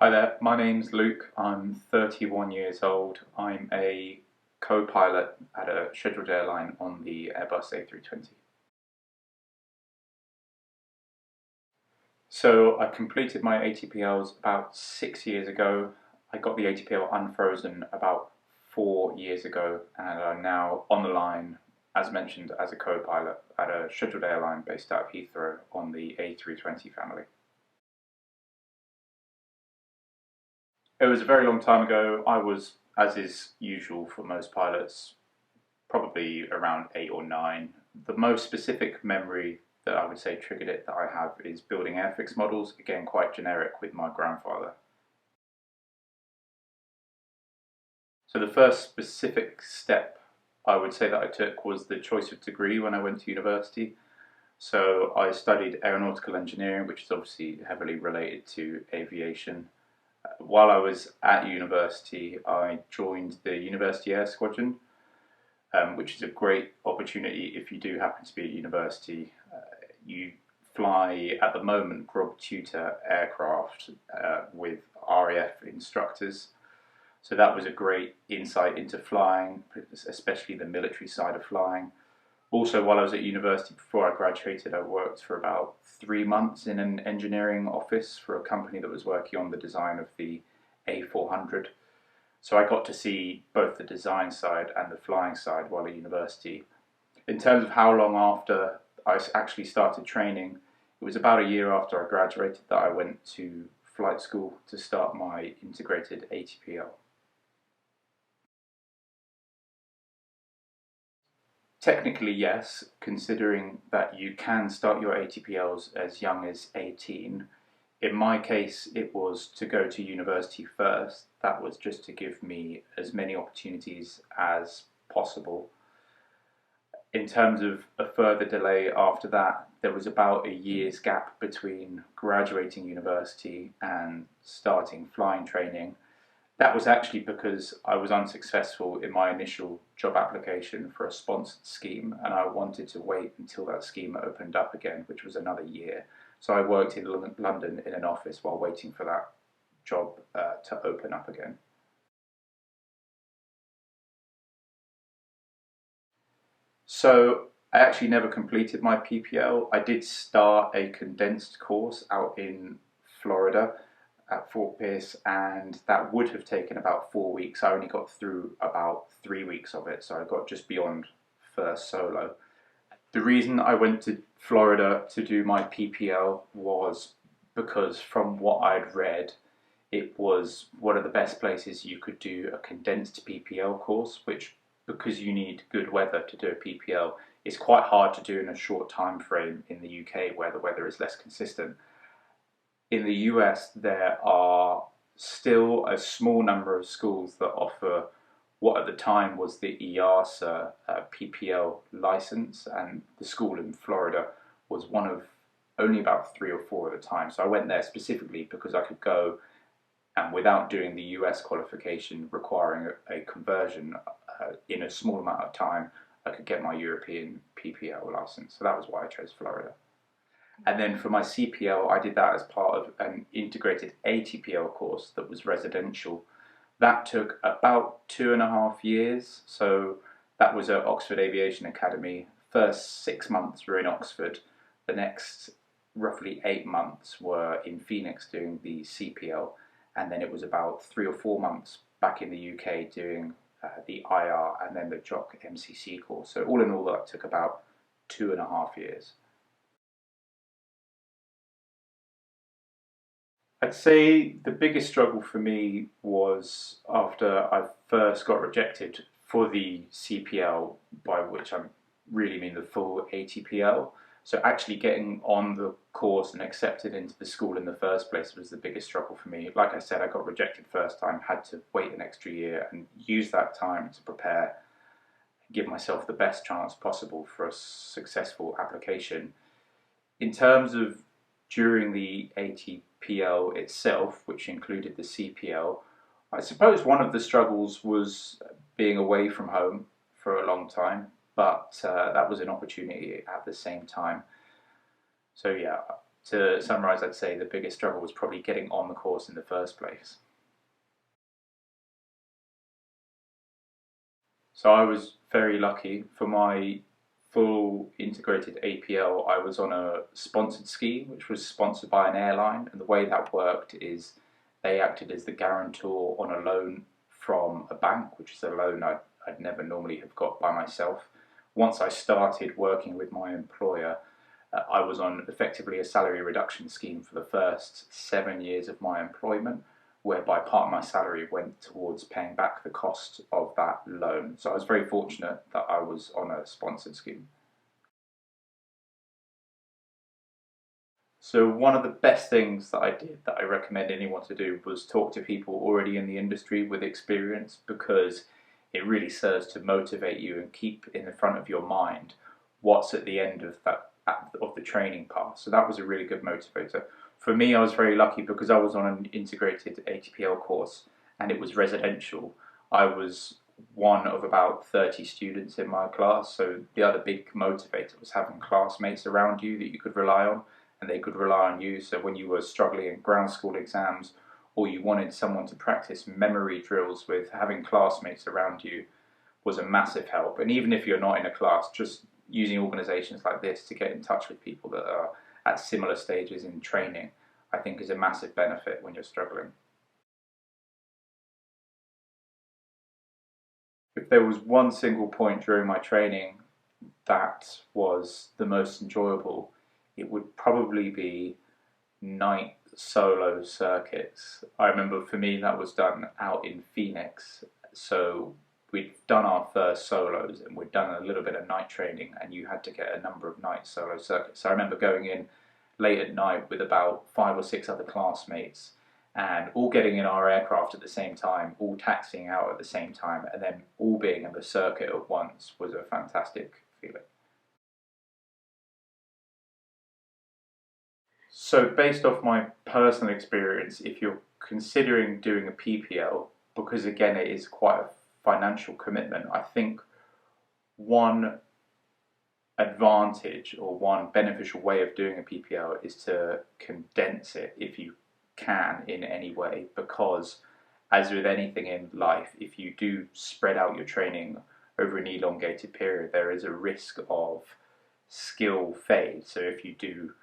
Hi there, my name's Luke. I'm 31 years old. I'm a co-pilot at a scheduled airline on the Airbus A320. So I completed my ATPLs about 6 years ago. I got the ATPL unfrozen about 4 years ago, and I'm now on the line, as mentioned, as a co-pilot at a scheduled airline based out of Heathrow on the A320 family. It was a very long time ago. I was, as is usual for most pilots, probably around 8 or 9. The most specific memory that I would say triggered it that I have is building airfix models, again quite generic, with my grandfather. So the first specific step I would say that I took was the choice of degree when I went to university. So I studied aeronautical engineering, which is obviously heavily related to aviation. While I was at university, I joined the University Air Squadron, which is a great opportunity if you do happen to be at university. You fly, at the moment, grub tutor aircraft with RAF instructors. So that was a great insight into flying, especially the military side of flying. Also, while I was at university, before I graduated, I worked for about 3 months in an engineering office for a company that was working on the design of the A400. So I got to see both the design side and the flying side while at university. In terms of how long after I actually started training, it was about a year after I graduated that I went to flight school to start my integrated ATPL. Technically, yes, considering that you can start your ATPLs as young as 18. In my case, it was to go to university first. That was just to give me as many opportunities as possible. In terms of a further delay after that, there was about a year's gap between graduating university and starting flying training. That was actually because I was unsuccessful in my initial job application for a sponsored scheme, and I wanted to wait until that scheme opened up again, which was another year. So I worked in London in an office while waiting for that job to open up again. So I actually never completed my PPL. I did start a condensed course out in Florida at Fort Pierce, and that would have taken about 4 weeks. I only got through about 3 weeks of it, so I got just beyond first solo. The reason I went to Florida to do my PPL was because, from what I'd read, it was one of the best places you could do a condensed PPL course, which, because you need good weather to do a PPL, is quite hard to do in a short time frame in the UK where the weather is less consistent. In the US, there are still a small number of schools that offer what at the time was the EASA PPL license, and the school in Florida was one of only about 3 or 4 at the time. So I went there specifically because I could go, and without doing the US qualification requiring a conversion in a small amount of time, I could get my European PPL license. So that was why I chose Florida. And then for my CPL, I did that as part of an integrated ATPL course that was residential. That took about 2.5 years. So that was at Oxford Aviation Academy. First 6 months were in Oxford. The next roughly 8 months were in Phoenix doing the CPL. And then it was about 3 or 4 months back in the UK doing the IR and then the JOC MCC course. So all in all, that took about 2.5 years. I'd say the biggest struggle for me was after I first got rejected for the CPL, by which I really mean the full ATPL. So actually getting on the course and accepted into the school in the first place was the biggest struggle for me. Like I said, I got rejected first time, had to wait an extra year and use that time to prepare, give myself the best chance possible for a successful application. In terms of during the ATPL itself, which included the CPL, I suppose one of the struggles was being away from home for a long time, but that was an opportunity at the same time. So yeah, To summarise, I'd say the biggest struggle was probably getting on the course in the first place. So I was very lucky. For my full integrated APL, I was on a sponsored scheme, which was sponsored by an airline. And the way that worked is they acted as the guarantor on a loan from a bank, which is a loan I'd never normally have got by myself. Once I started working with my employer, I was on effectively a salary reduction scheme for the first 7 years of my employment, whereby part of my salary went towards paying back the cost of that loan. So I was very fortunate that I was on a sponsored scheme. So one of the best things that I did that I recommend anyone to do was talk to people already in the industry with experience, because it really serves to motivate you and keep in the front of your mind what's at the end of the training path. So that was a really good motivator. For me, I was very lucky because I was on an integrated ATPL course and it was residential. I was one of about 30 students in my class, so the other big motivator was having classmates around you that you could rely on and they could rely on you. So when you were struggling in ground school exams or you wanted someone to practice memory drills with, having classmates around you was a massive help. And even if you're not in a class, just using organisations like this to get in touch with people that are at similar stages in training, I think is a massive benefit when you're struggling. If there was one single point during my training that was the most enjoyable, it would probably be night solo circuits. I remember for me that was done out in Phoenix. So we'd done our first solos and we'd done a little bit of night training, and you had to get a number of night solo circuits. So I remember going in late at night with about 5 or 6 other classmates and all getting in our aircraft at the same time, all taxiing out at the same time, and then all being in the circuit at once was a fantastic feeling. So based off my personal experience, if you're considering doing a PPL, because again it is quite a financial commitment, I think one advantage or one beneficial way of doing a PPL is to condense it if you can in any way, because as with anything in life, if you do spread out your training over an elongated period, there is a risk of skill fade. So if you do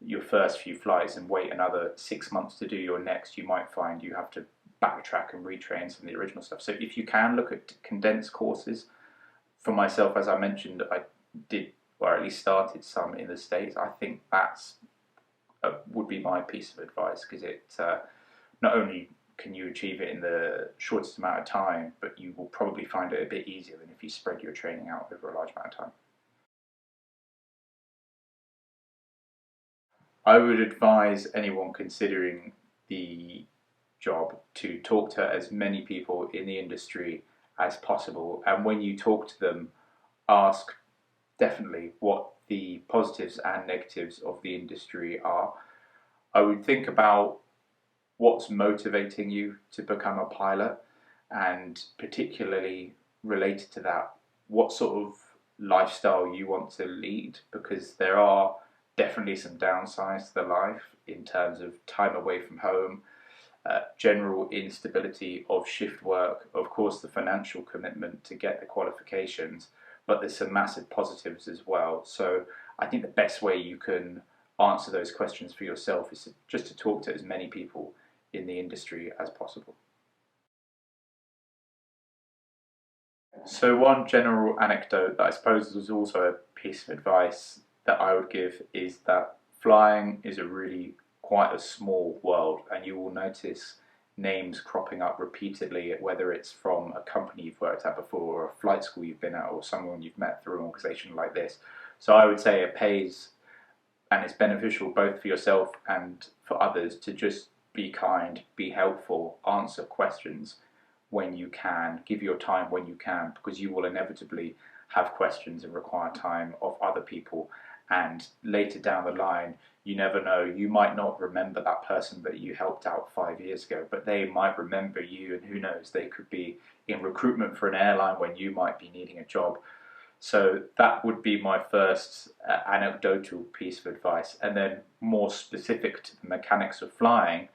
your first few flights and wait another 6 months to do your next, you might find you have to backtrack and retrain some of the original stuff. So if you can look at condensed courses, for myself, as I mentioned, I did, or at least started some in the States. I think that's would be my piece of advice, because it not only can you achieve it in the shortest amount of time, but you will probably find it a bit easier than if you spread your training out over a large amount of time. I would advise anyone considering the job to talk to as many people in the industry as possible, and when you talk to them, ask definitely what the positives and negatives of the industry are. I would think about what's motivating you to become a pilot, and particularly related to that, what sort of lifestyle you want to lead, because there are definitely some downsides to the life in terms of time away from home, general instability of shift work, of course the financial commitment to get the qualifications, but there's some massive positives as well. So I think the best way you can answer those questions for yourself is just to talk to as many people in the industry as possible. So one general anecdote that I suppose is also a piece of advice that I would give is that flying is a really quite a small world, and you will notice names cropping up repeatedly, whether it's from a company you've worked at before or a flight school you've been at or someone you've met through an organisation like this. So I would say it pays and it's beneficial both for yourself and for others to just be kind, be helpful, answer questions when you can, give your time when you can, because you will inevitably have questions and require time of other people. And later down the line, you never know, you might not remember that person that you helped out 5 years ago, but they might remember you, and who knows, they could be in recruitment for an airline when you might be needing a job. So that would be my first anecdotal piece of advice. And then more specific to the mechanics of flying,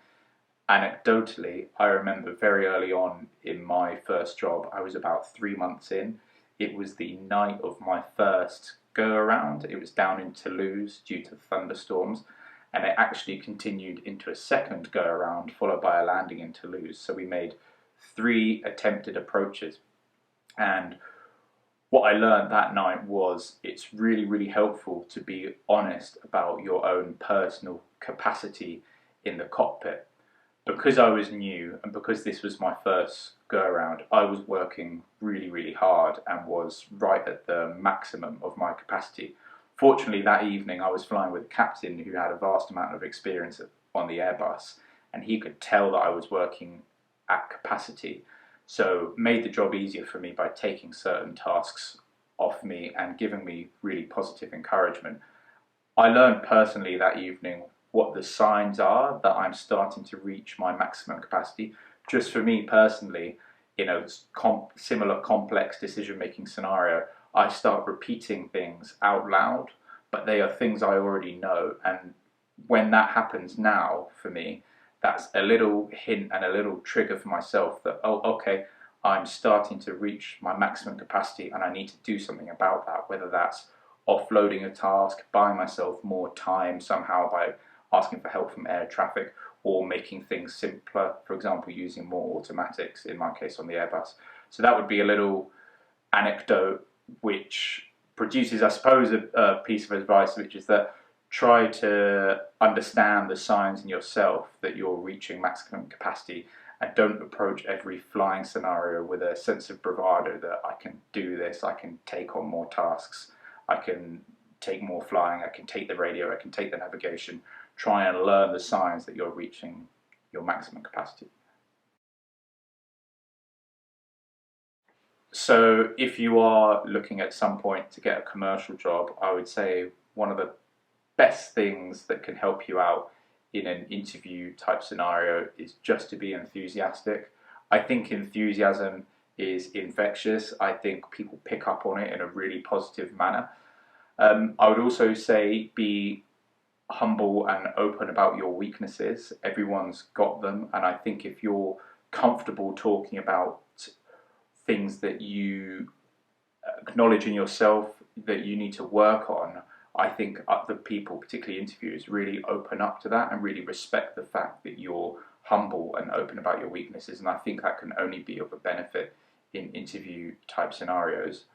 anecdotally, I remember very early on in my first job, I was about 3 months in. It was the night of my first go around. It was down in Toulouse due to thunderstorms, and it actually continued into a second go around, followed by a landing in Toulouse. So we made 3 attempted approaches. And what I learned that night was it's really, really helpful to be honest about your own personal capacity in the cockpit. Because I was new and because this was my first go around, I was working really, really hard and was right at the maximum of my capacity. Fortunately, that evening I was flying with a captain who had a vast amount of experience on the Airbus, and he could tell that I was working at capacity. So made the job easier for me by taking certain tasks off me and giving me really positive encouragement. I learned personally that evening what the signs are that I'm starting to reach my maximum capacity. Just for me personally, similar complex decision-making scenario, I start repeating things out loud, but they are things I already know. And when that happens now, for me, that's a little hint and a little trigger for myself that, oh, okay, I'm starting to reach my maximum capacity and I need to do something about that, whether that's offloading a task, buying myself more time somehow by asking for help from air traffic, or making things simpler, for example, using more automatics, in my case on the Airbus. So that would be a little anecdote which produces, I suppose, a piece of advice, which is that try to understand the signs in yourself that you're reaching maximum capacity, and don't approach every flying scenario with a sense of bravado that I can do this, I can take on more tasks, I can take more flying, I can take the radio, I can take the navigation. Try and learn the signs that you're reaching your maximum capacity. So if you are looking at some point to get a commercial job, I would say one of the best things that can help you out in an interview type scenario is just to be enthusiastic. I think enthusiasm is infectious. I think people pick up on it in a really positive manner. I would also say be humble and open about your weaknesses. Everyone's got them, and I think if you're comfortable talking about things that you acknowledge in yourself that you need to work on, I think other people, particularly interviewers, really open up to that and really respect the fact that you're humble and open about your weaknesses, and I think that can only be of a benefit in interview type scenarios.